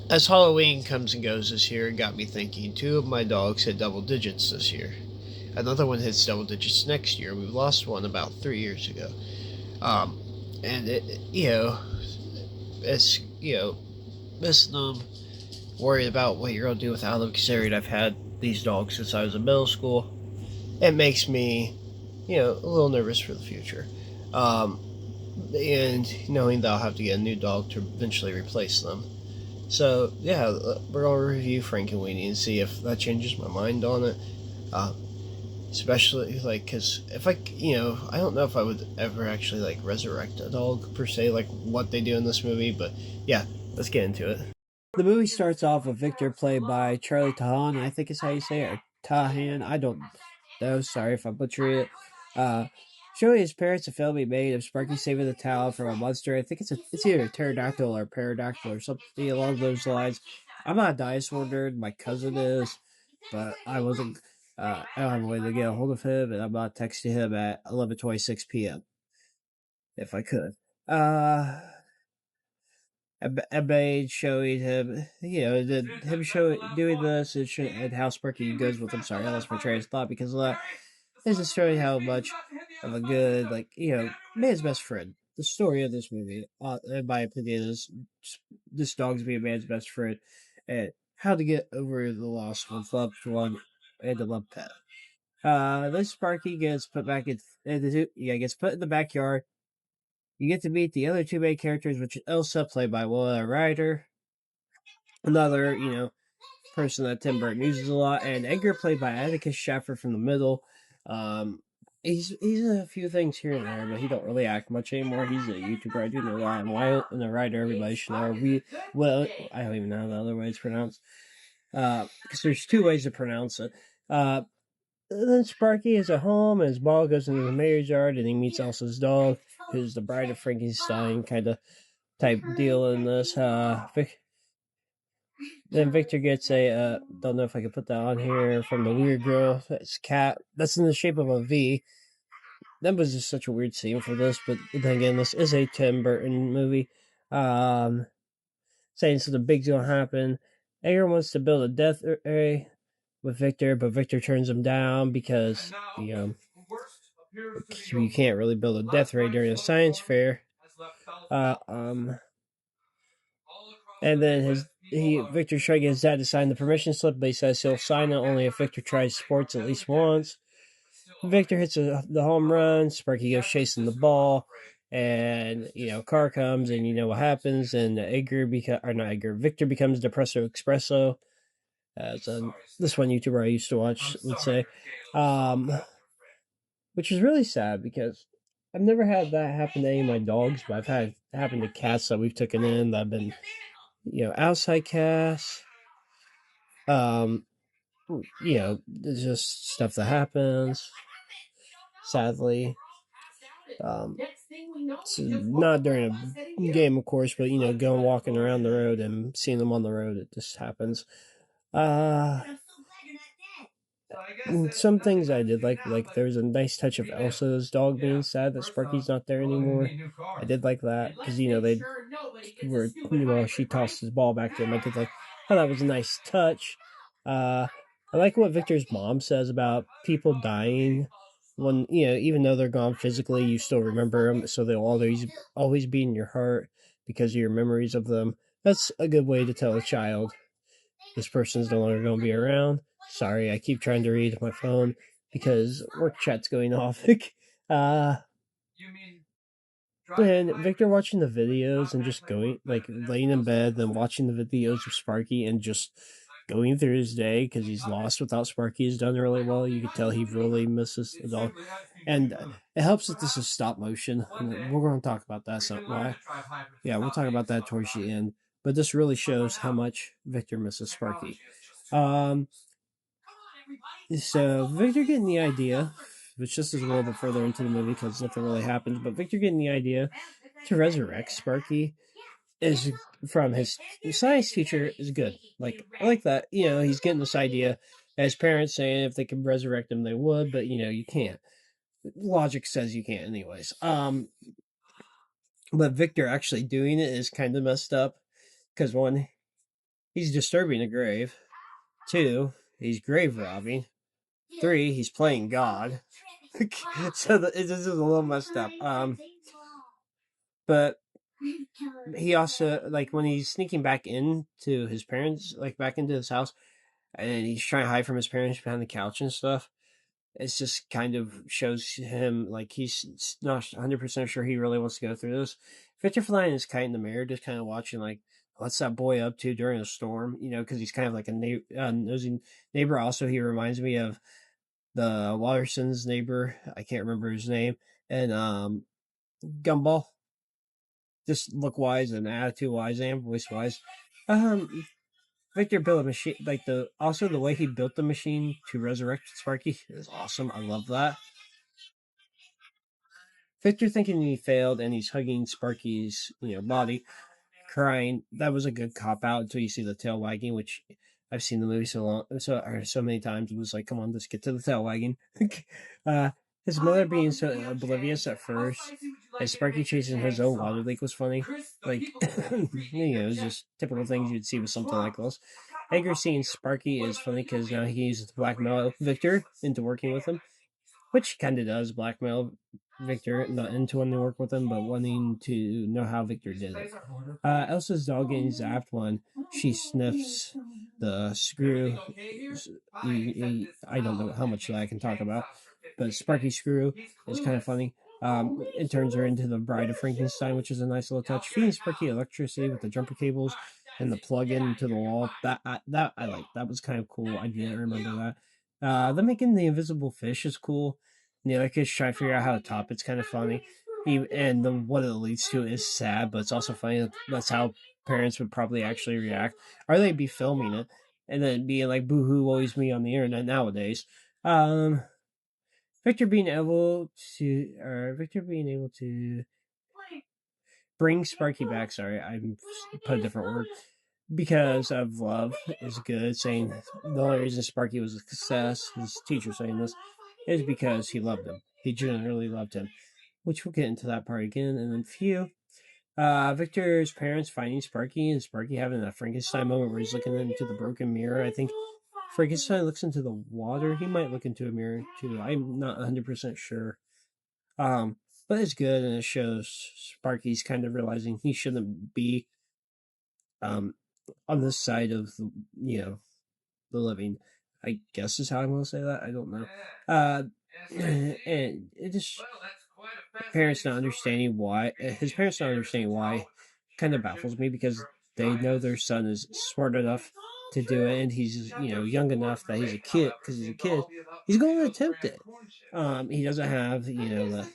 As Halloween comes and goes this year, it got me thinking. Two of my dogs hit double digits this year. Another one hits double digits next year. We lost one about 3 years ago. Um, and it's missing them, worried about what you're gonna do without them. Considering I've had these dogs since I was in middle school, it makes me, a little nervous for the future. Um, and knowing that I'll have to get a new dog to eventually replace them. So yeah, we're gonna review Frankenweenie and see if that changes my mind on it. Uh, Especially like because if I don't know if I would ever actually like resurrect a dog per se, like what they do in this movie. But yeah, let's get into it. The movie starts off with Victor, played by Charlie Tahan, I think is how you say it, or Tahan. I don't know. Sorry if I butcher it. Uh, Showing his parents a film he made of Sparky saving the town from a monster. I think it's either a pterodactyl or pterodactyl or something along those lines. I'm not a dinosaur nerd. My cousin is, but I wasn't. I don't have a way to get a hold of him, and I'm not texting him at 11:26 p.m. if I could. Uh, Ebay showing him, him doing this and how Sparky goes with him. Sorry, I lost my train of thought because of that. This is showing how much of a good, man's best friend. The story of this movie, in my opinion, is this dog's being man's best friend and how to get over the loss of a loved one and a loved pet. This Sparky gets put back gets put in the backyard. You get to meet the other two main characters, which is Elsa, played by Winona Ryder, another, person that Tim Burton uses a lot, and Edgar, played by Atticus Shaffer from The Middle. Um, he's in a few things here and there, but he don't really act much anymore. He's a YouTuber. I do know that. And why and a writer, everybody should know. I don't even know how the other way it's pronounced. Because there's two ways to pronounce it. Then Sparky is at home, and his ball goes into the mayor's yard, and he meets Elsa's dog, who's the bride of Frankenstein kind of type deal in this. Then Victor gets don't know if I can put that on here, from the weird girl. It's cat. That's in the shape of a V. That was just such a weird scene for this, but then again, this is a Tim Burton movie. Um, Saying something big's gonna happen. Edgar wants to build a death ray with Victor, but Victor turns him down because you can't really build a death ray during a science fair. Uh, um, and then Victor's trying to get his dad to sign the permission slip, but he says he'll sign it only if Victor tries sports at least once. Victor hits the home run. Sparky goes chasing the ball, and car comes, and you know what happens. And Victor becomes Depresso Espresso, as this one YouTuber I used to watch would say, um, which is really sad because I've never had that happen to any of my dogs, but I've had it happen to cats that we've taken in that have been outside cats. Um, it's just stuff that happens. Sadly, it's not during a game, of course, but going walking around the road and seeing them on the road, it just happens. Uh, some things I did like there was a nice touch of Elsa's dog being sad that Sparky's not there anymore. I did like that because they were she tossed his ball back to him. I did like, oh, that was a nice touch. I like what Victor's mom says about people dying when even though they're gone physically, you still remember them, so they'll always be in your heart because of your memories of them. That's a good way to tell a child this person's no longer going to be around. Sorry, I keep trying to read my phone because work chat's going off. uh, and Victor watching the videos and just going, like, laying in bed, then watching the videos of Sparky and just going through his day because he's lost without Sparky has done really well. You can tell he really misses the dog. And it helps that this is stop motion. We're going to talk about that something. Yeah, we'll talk about that towards the end. But this really shows how much Victor misses Sparky. Um, so Victor getting the idea, which just is a little bit further into the movie because nothing really happens, but Victor getting the idea to resurrect Sparky is from his science teacher is good. Like, I like that. He's getting this idea. His parents saying if they could resurrect him, they would, but you can't. Logic says you can't, anyways. But Victor actually doing it is kind of messed up because one, he's disturbing a grave. 2, he's grave robbing. 3, he's playing God. So this is a little messed up. But he also, like, when he's sneaking back into his parents, like back into his house, and he's trying to hide from his parents behind the couch and stuff. It's just kind of shows him like he's not 100% sure he really wants to go through this. Victor Flying is kind of in the mirror, just kind of watching, like, what's that boy up to during a storm, because he's kind of like a nosy neighbor. Also, he reminds me of the Waterson's neighbor. I can't remember his name. And Gumball. Just look wise and attitude wise and voice wise. Victor built a machine, like the way he built the machine to resurrect Sparky is awesome. I love that. Victor thinking he failed and he's hugging Sparky's body, crying. That was a good cop out until you see the tail wagging, which I've seen the movie so many times. It was like, come on, let's get to the tail wagging. uh, his mother being so oblivious at first, as Sparky chasing his own water leak was funny. Like, it was just typical things you'd see with something like this. Edgar seeing Sparky is funny because now he uses to blackmail Victor into working with him, which kind of does blackmail Victor, not into wanting to work with him, but wanting to know how Victor did it. Elsa's dog getting zapped when she sniffs the screw. I don't know how much that I can talk about, but Sparky Screw is kind of funny. It turns her into the Bride of Frankenstein, which is a nice little touch. Feeding Sparky electricity with the jumper cables and the plug in to the wall. That I like. That was kind of cool. I didn't remember that. Them making the invisible fish is cool. The other kids try to figure out how to top it's kind of funny. What it leads to is sad, but it's also funny. That's how parents would probably actually react, or they'd be filming it and then being like, "Boo-hoo, always me" on the internet nowadays. Um, Victor being able to bring Sparky back. Sorry, I put a different word. Because of love is good. Saying the only reason Sparky was a success, his teacher saying this, is because he loved him. He genuinely loved him, which we'll get into that part again. And then Victor's parents finding Sparky and Sparky having a Frankenstein moment where he's looking into the broken mirror. I think Frankenstein looks into the water. He might look into a mirror too. I'm not 100% sure. But it's good, and it shows Sparky's kind of realizing he shouldn't be um on this side of the living. I guess is how I'm gonna say that. I don't know. And it just parents not understanding why his parents not understanding why kind of baffles me because they know their son is smart enough to do it and he's young enough that he's a kid because he's a kid he's going to attempt it. He doesn't have the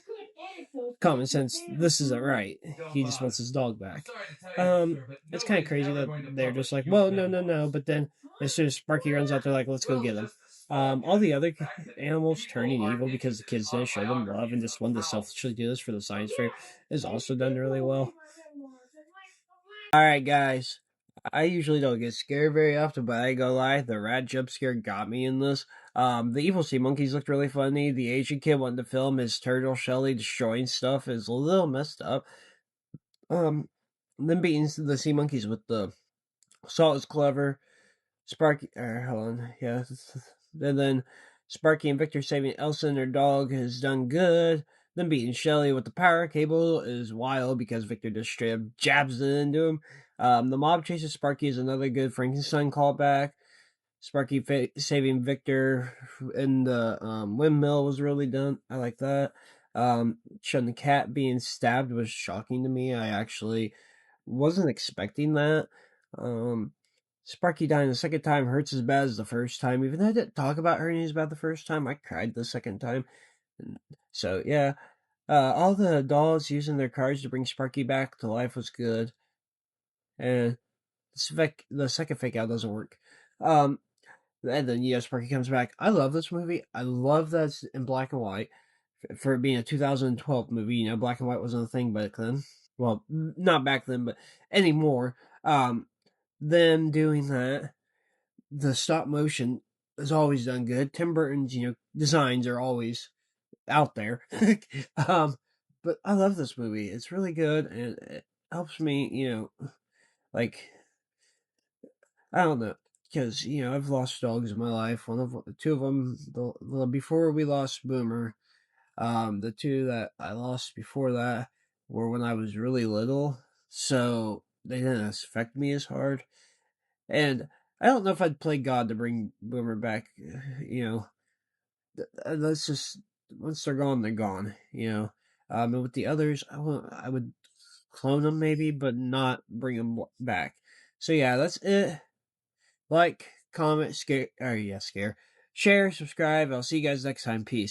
common sense. This isn't right. He just wants his dog back. It's kind of crazy that they're just like, well, no, no, no. But then as soon as Sparky runs out, they're like, let's go get him. All the other animals turning evil because the kids didn't show them love and just wanted to selfishly do this for the science fair is also done really well. All right, guys. I usually don't get scared very often, but I ain't gonna lie, the rat jump scare got me in this. The evil sea monkeys looked really funny. The Asian kid wanting to film his turtle Shelly destroying stuff is a little messed up. Them beating the sea monkeys with the salt is clever. Sparky, hold on, yeah, and then Sparky and Victor saving Elsa and her dog has done good. Them beating Shelly with the power cable is wild because Victor just straight up jabs it into him. The mob chases Sparky is another good Frankenstein callback. Sparky saving Victor in the windmill was really done. I like that. Showing the cat being stabbed was shocking to me. I actually wasn't expecting that. Sparky dying the second time hurts as bad as the first time. Even though I didn't talk about hurting as bad the first time, I cried the second time. So yeah, all the dolls using their cards to bring Sparky back to life was good. And the second fake out doesn't work. And then Sparky comes back. I love this movie. I love that it's in black and white. For it being a 2012 movie, black and white wasn't a thing back then. Well, not back then, but anymore. Them doing that, the stop motion is always done good. Tim Burton's, designs are always out there. But I love this movie. It's really good, and it helps me, like I don't know, because I've lost dogs in my life. Two of them, before we lost Boomer. The two that I lost before that were when I was really little, so they didn't affect me as hard. And I don't know if I'd play God to bring Boomer back. You know, that's just once they're gone, they're gone. And with the others, I would clone them maybe, but not bring them back. So yeah, that's it. Like, comment, share, subscribe. I'll see you guys next time. Peace.